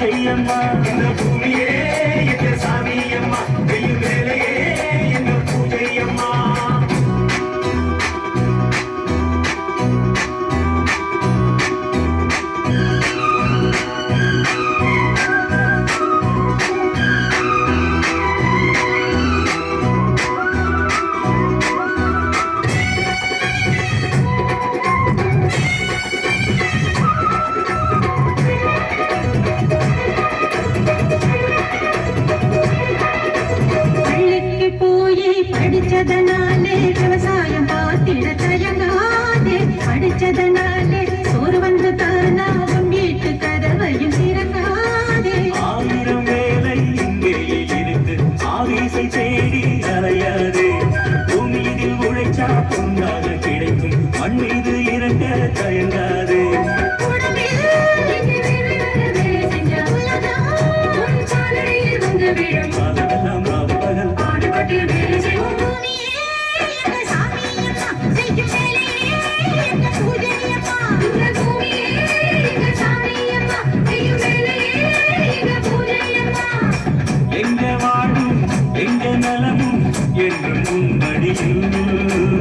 பூஜையம்மா இந்த பூமியே எங்க சாமியம்மா வெயில் வேலையே எங்க பூஜையம்மா படிச்சதனாலே விவசாயம் பார்த்திட தயங்காதே படிச்சதனாலே சோறு வந்து தானாவும் வீட்டு கதவையும் திறக்காதே ஆயிரம் வேலை இங்கே இருக்கு ஆவேசை தேடி அலையாதே பூமியில் உழைச்சா பொன்னாக கிடைக்கும் மண் மீது இறங்க தயங்காதே எங்க வாழும் எங்க நலமும் என்றும் உன் வழியில்